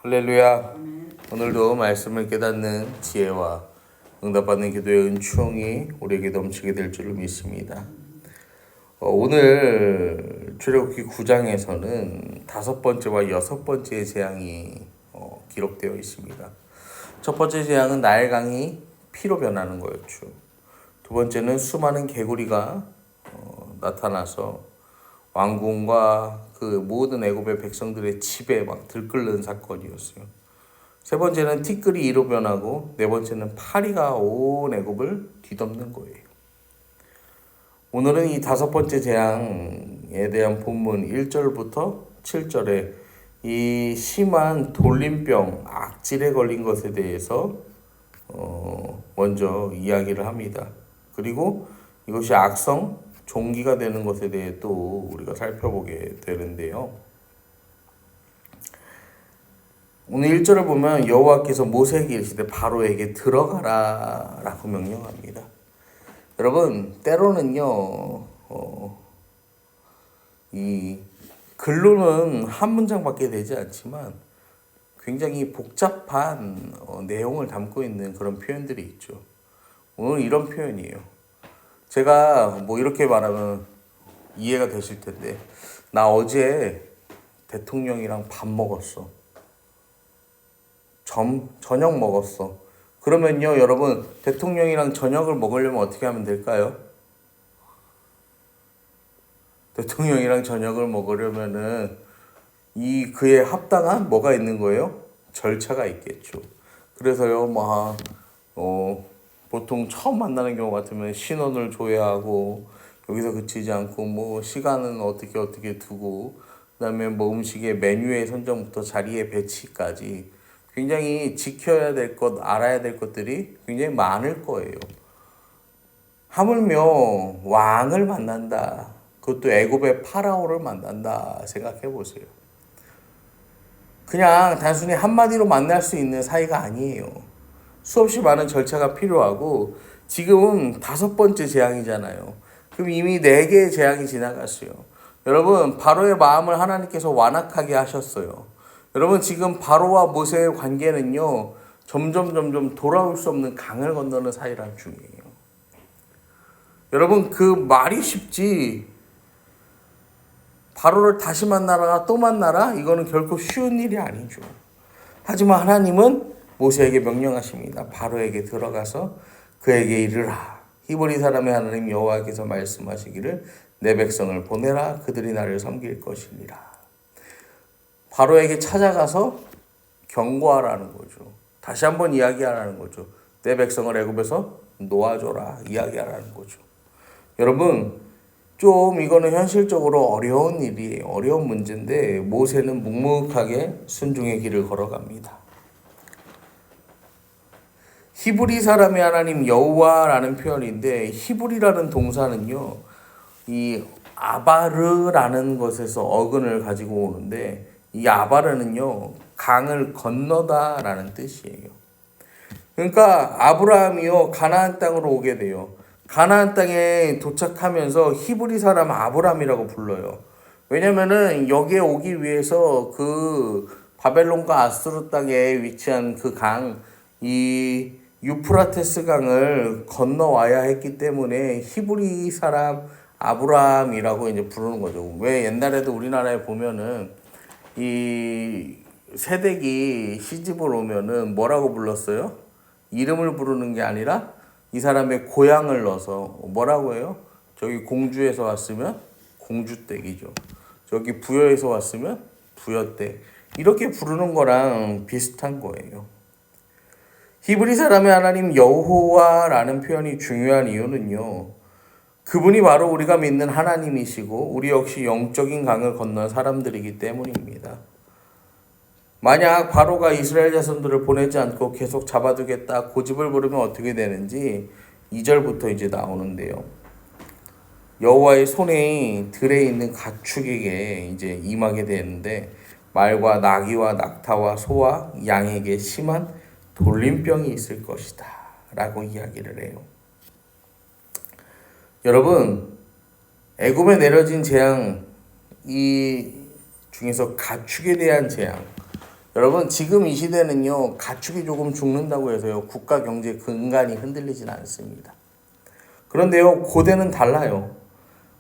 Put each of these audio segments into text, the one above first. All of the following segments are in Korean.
할렐루야. 오늘도 말씀을 깨닫는 지혜와 응답받는 기도의 은총이 우리에게 넘치게 될 줄을 믿습니다. 오늘 출애굽기 9장에서는 5번째와 6번째의 재앙이 기록되어 있습니다. 첫 번째 재앙은 나일강이 피로 변하는 거였죠. 두 번째는 수많은 개구리가 나타나서 왕궁과 그 모든 애굽의 백성들의 집에 막 들끓는 사건이었어요. 세 번째는 티끌이 이로 변하고 네 번째는 파리가 온 애굽을 뒤덮는 거예요. 오늘은 이 5번째 재앙에 대한 본문 1절부터 7절에 이 심한 돌림병, 악질에 걸린 것에 대해서 먼저 이야기를 합니다. 그리고 이것이 악성 종기가 되는 것에 대해 또 우리가 살펴보게 되는데요. 오늘 1절을 보면 여호와께서 모세에게 이르시되 바로에게 들어가라 라고 명령합니다. 여러분, 때로는요 이 글로는 한 문장밖에 되지 않지만 굉장히 복잡한 내용을 담고 있는 그런 표현들이 있죠. 오늘 이런 표현이에요. 제가 이렇게 말하면 이해가 되실 텐데, 나 어제 대통령이랑 밥 먹었어. 저녁 먹었어. 그러면요, 여러분, 대통령이랑 저녁을 먹으려면 어떻게 하면 될까요? 대통령이랑 저녁을 먹으려면은 그에 합당한 뭐가 있는 거예요? 절차가 있겠죠. 그래서요, 보통 처음 만나는 경우 같으면 신원을 줘야 하고, 여기서 그치지 않고 시간은 어떻게 두고, 그다음에 음식의 메뉴의 선정부터 자리의 배치까지 굉장히 지켜야 될 것, 알아야 될 것들이 굉장히 많을 거예요. 하물며 왕을 만난다. 그것도 애굽의 파라오를 만난다 생각해 보세요. 그냥 단순히 한마디로 만날 수 있는 사이가 아니에요. 수없이 많은 절차가 필요하고, 지금은 5번째 재앙이잖아요. 그럼 이미 4개의 재앙이 지나갔어요. 여러분, 바로의 마음을 하나님께서 완악하게 하셨어요. 여러분, 지금 바로와 모세의 관계는요, 점점 돌아올 수 없는 강을 건너는 사이란 중이에요. 여러분, 그 말이 쉽지, 바로를 다시 만나라, 또 만나라? 이거는 결코 쉬운 일이 아니죠. 하지만 하나님은 모세에게 명령하십니다. 바로에게 들어가서 그에게 이르라. 히브리 사람의 하나님 여호와께서 말씀하시기를 내 백성을 보내라. 그들이 나를 섬길 것이니라. 바로에게 찾아가서 경고하라는 거죠. 다시 한번 이야기하라는 거죠. 내 백성을 애굽에서 놓아줘라. 이야기하라는 거죠. 여러분, 좀 이거는 현실적으로 어려운 일이에요. 어려운 문제인데 모세는 묵묵하게 순종의 길을 걸어갑니다. 히브리 사람의 하나님 여호와라는 표현인데, 히브리라는 동사는요, 이 아바르라는 것에서 어근을 가지고 오는데, 이 아바르는요, 강을 건너다라는 뜻이에요. 그러니까 아브라함이요, 가나안 땅으로 오게 돼요. 가나안 땅에 도착하면서 히브리 사람 아브람이라고 불러요. 왜냐면은 여기에 오기 위해서 그 바벨론과 아수르 땅에 위치한 그 강, 이 유프라테스 강을 건너와야 했기 때문에 히브리 사람 아브람이라고 이제 부르는 거죠. 왜 옛날에도 우리나라에 보면은 이 새댁이 시집을 오면은 뭐라고 불렀어요? 이름을 부르는 게 아니라 이 사람의 고향을 넣어서 뭐라고 해요? 저기 공주에서 왔으면 공주댁이죠. 저기 부여에서 왔으면 부여댁. 이렇게 부르는 거랑 비슷한 거예요. 히브리 사람의 하나님 여호와라는 표현이 중요한 이유는요, 그분이 바로 우리가 믿는 하나님이시고 우리 역시 영적인 강을 건넌 사람들이기 때문입니다. 만약 바로가 이스라엘 자손들을 보내지 않고 계속 잡아두겠다 고집을 부르면 어떻게 되는지 2절부터 이제 나오는데요. 여호와의 손에 들에 있는 가축에게 이제 임하게 되는데, 말과 나귀와 낙타와 소와 양에게 심한 돌림병이 있을 것이다 라고 이야기를 해요. 여러분, 애굽에 내려진 재앙, 이 중에서 가축에 대한 재앙, 여러분 지금 이 시대는요 가축이 조금 죽는다고 해서요 국가 경제 근간이 흔들리진 않습니다. 그런데요 고대는 달라요.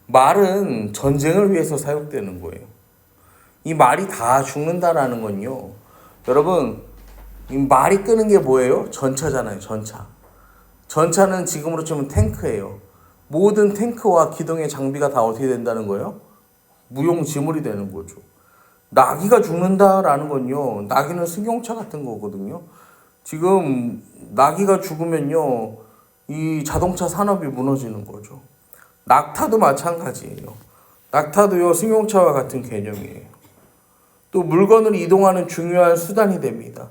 말은 전쟁을 위해서 사용되는 거예요. 이 말이 다 죽는다라는 건요 여러분 이 말이 끄는 게 뭐예요? 전차잖아요. 전차는 지금으로 치면 탱크예요. 모든 탱크와 기동의 장비가 다 어떻게 된다는 거예요? 무용지물이 되는 거죠. 나귀가 죽는다라는 건요 나귀는 승용차 같은 거거든요. 지금 나귀가 죽으면요 이 자동차 산업이 무너지는 거죠. 낙타도 마찬가지예요. 낙타도요 승용차와 같은 개념이에요. 또 물건을 이동하는 중요한 수단이 됩니다.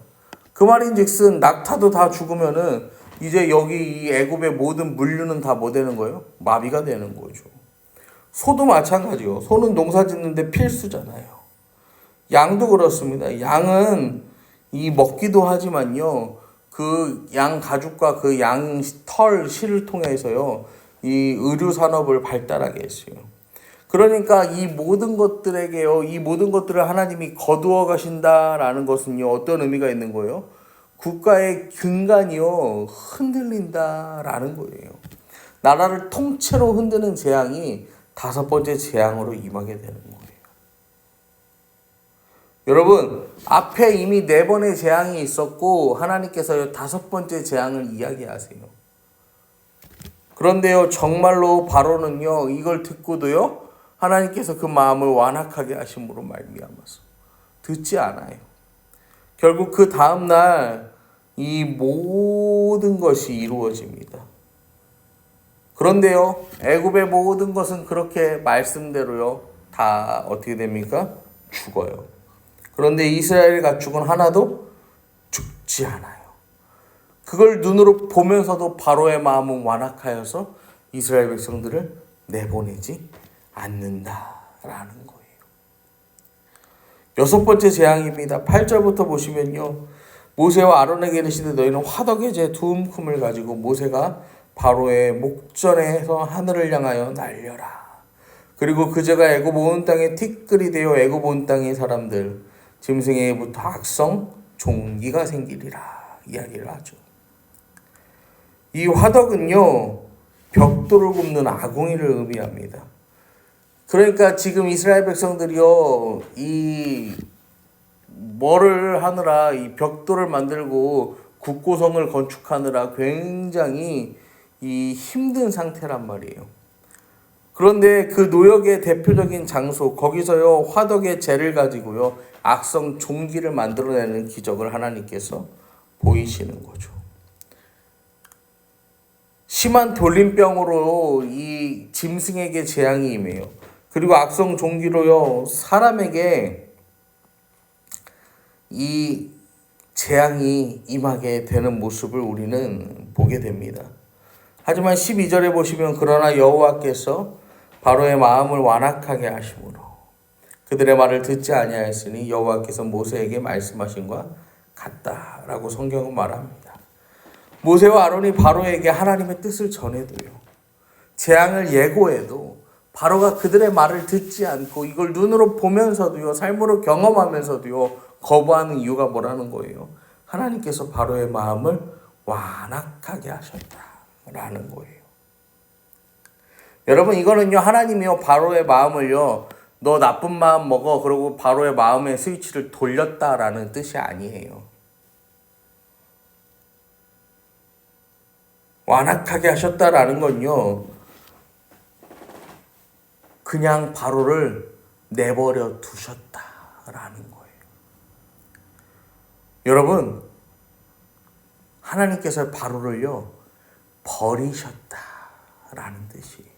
그 말인즉슨 낙타도 다 죽으면은 이제 여기 이 애굽의 모든 물류는 다 뭐 되는 거예요? 마비가 되는 거죠. 소도 마찬가지요. 소는 농사 짓는데 필수잖아요. 양도 그렇습니다. 양은 이 먹기도 하지만요. 그 양 가죽과 그 양 털 실을 통해서요. 이 의류 산업을 발달하게 했어요. 그러니까 이 모든 것들에게요. 이 모든 것들을 하나님이 거두어 가신다라는 것은요. 어떤 의미가 있는 거예요? 국가의 근간이요. 흔들린다라는 거예요. 나라를 통째로 흔드는 재앙이 5번째 재앙으로 임하게 되는 거예요. 여러분 앞에 이미 4번의 재앙이 있었고 하나님께서 5번째 재앙을 이야기하세요. 그런데요 정말로 바로는요 이걸 듣고도요 하나님께서 그 마음을 완악하게 하심으로 말미암아서 듣지 않아요. 결국 그 다음날 이 모든 것이 이루어집니다. 그런데요 애굽의 모든 것은 그렇게 말씀대로요 다 어떻게 됩니까? 죽어요. 그런데 이스라엘 가축은 하나도 죽지 않아요. 그걸 눈으로 보면서도 바로의 마음은 완악하여서 이스라엘 백성들을 내보내지 않는다라는 거예요. 6번째 재앙입니다. 8절부터 보시면요. 모세와 아론에게 이르시되 너희는 화덕의 제 두 움큼을 가지고 모세가 바로의 목전에서 하늘을 향하여 날려라. 그리고 그 제가 애굽 온 땅에 티끌이 되어 애굽 온 땅의 사람들 짐승에게부터 악성 종기가 생기리라 이야기를 하죠. 이 화덕은요 벽돌을 굽는 아궁이를 의미합니다. 그러니까 지금 이스라엘 백성들이요 이 뭐를 하느라 이 벽돌을 만들고 국고성을 건축하느라 굉장히 이 힘든 상태란 말이에요. 그런데 그 노역의 대표적인 장소 거기서요 화덕의 재를 가지고요 악성 종기를 만들어내는 기적을 하나님께서 보이시는 거죠. 심한 돌림병으로 이 짐승에게 재앙이 임해요. 그리고 악성 종기로요 사람에게 이 재앙이 임하게 되는 모습을 우리는 보게 됩니다. 하지만 12절에 보시면 그러나 여호와께서 바로의 마음을 완악하게 하심으로 그들의 말을 듣지 아니하였으니 여호와께서 모세에게 말씀하신과 같다라고 성경은 말합니다. 모세와 아론이 바로에게 하나님의 뜻을 전해도요. 재앙을 예고해도 바로가 그들의 말을 듣지 않고 이걸 눈으로 보면서도요. 삶으로 경험하면서도요. 거부하는 이유가 뭐라는 거예요? 하나님께서 바로의 마음을 완악하게 하셨다라는 거예요. 여러분 이거는요. 하나님이요. 바로의 마음을요. 너 나쁜 마음 먹어. 그러고 바로의 마음의 스위치를 돌렸다라는 뜻이 아니에요. 완악하게 하셨다라는 건요. 그냥 바로를 내버려 두셨다라는 거예요. 여러분 하나님께서 바로를요. 버리셨다라는 뜻이에요.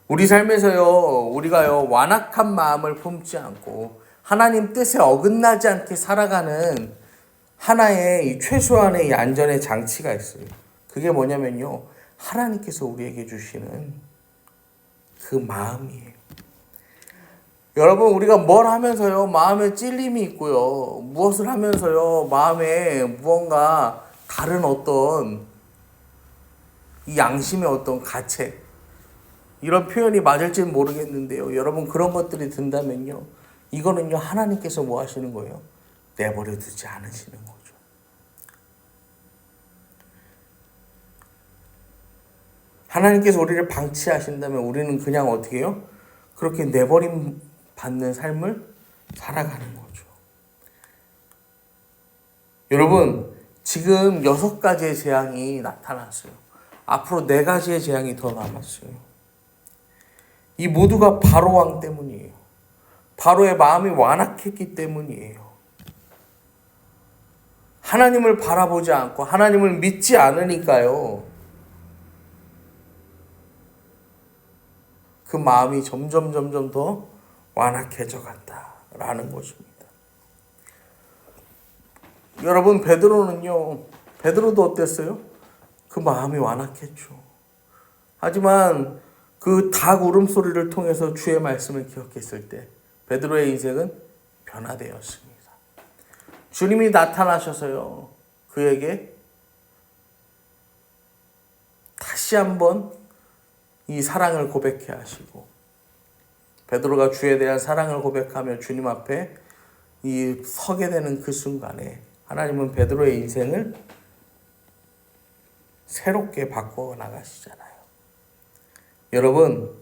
우리 삶에서요. 우리가요. 완악한 마음을 품지 않고 하나님 뜻에 어긋나지 않게 살아가는 하나의 이 최소한의 이 안전의 장치가 있어요. 그게 뭐냐면요. 하나님께서 우리에게 주시는 그 마음이에요. 여러분 우리가 뭘 하면서요. 마음에 찔림이 있고요. 무엇을 하면서요. 마음에 무언가 다른 어떤 이 양심의 어떤 가책 이런 표현이 맞을지는 모르겠는데요. 여러분 그런 것들이 든다면요. 이거는요. 하나님께서 뭐 하시는 거예요? 내버려 두지 않으시는 거죠. 하나님께서 우리를 방치하신다면 우리는 그냥 어떻게 해요? 그렇게 내버림 받는 삶을 살아가는 거죠. 여러분, 지금 6가지의 재앙이 나타났어요. 앞으로 4가지의 재앙이 더 남았어요. 이 모두가 바로 왕 때문이에요. 바로의 마음이 완악했기 때문이에요. 하나님을 바라보지 않고 하나님을 믿지 않으니까요. 그 마음이 점점 더 완악해져 갔다라는 것입니다. 여러분, 베드로도 어땠어요? 그 마음이 완악했죠. 하지만 그 닭 울음소리를 통해서 주의 말씀을 기억했을 때 베드로의 인생은 변화되었습니다. 주님이 나타나셔서요, 그에게 다시 한번 이 사랑을 고백해 하시고, 베드로가 주에 대한 사랑을 고백하며 주님 앞에 이 서게 되는 그 순간에 하나님은 베드로의 인생을 새롭게 바꿔 나가시잖아요. 여러분,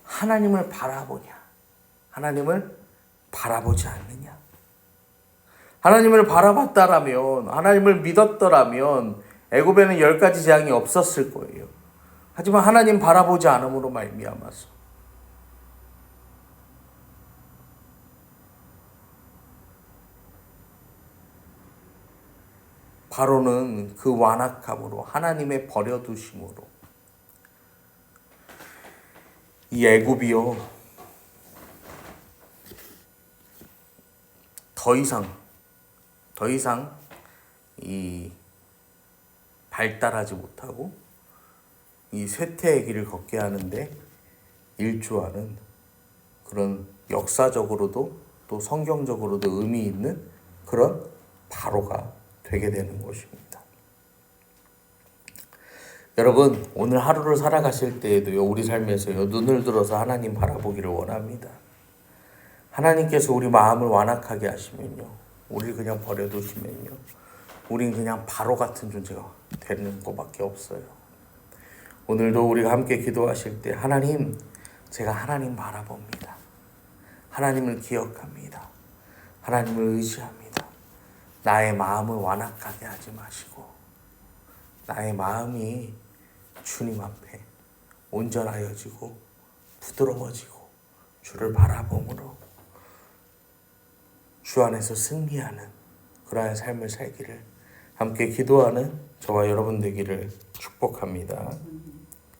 하나님을 바라보냐? 하나님을 바라보지 않느냐? 하나님을 바라봤다라면, 하나님을 믿었더라면 애굽에는 10가지 재앙이 없었을 거예요. 하지만 하나님 바라보지 않음으로 말미암아서 바로는 그 완악함으로, 하나님의 버려두심으로 이 애굽이요, 더 이상 이 발달하지 못하고 이 쇠퇴의 길을 걷게 하는데 일조하는 그런 역사적으로도 또 성경적으로도 의미 있는 그런 바로가 되게 되는 것입니다. 여러분, 오늘 하루를 살아가실 때에도요, 우리 삶에서요, 눈을 들어서 하나님 바라보기를 원합니다. 하나님께서 우리 마음을 완악하게 하시면요, 우리를 그냥 버려두시면요, 우린 그냥 바로 같은 존재가 되는 것밖에 없어요. 오늘도 우리가 함께 기도하실 때, 하나님, 제가 하나님 바라봅니다. 하나님을 기억합니다. 하나님을 의지합니다. 나의 마음을 완악하게 하지 마시고 나의 마음이 주님 앞에 온전하여지고 부드러워지고 주를 바라봄으로 주 안에서 승리하는 그러한 삶을 살기를 함께 기도하는 저와 여러분 되기를 축복합니다.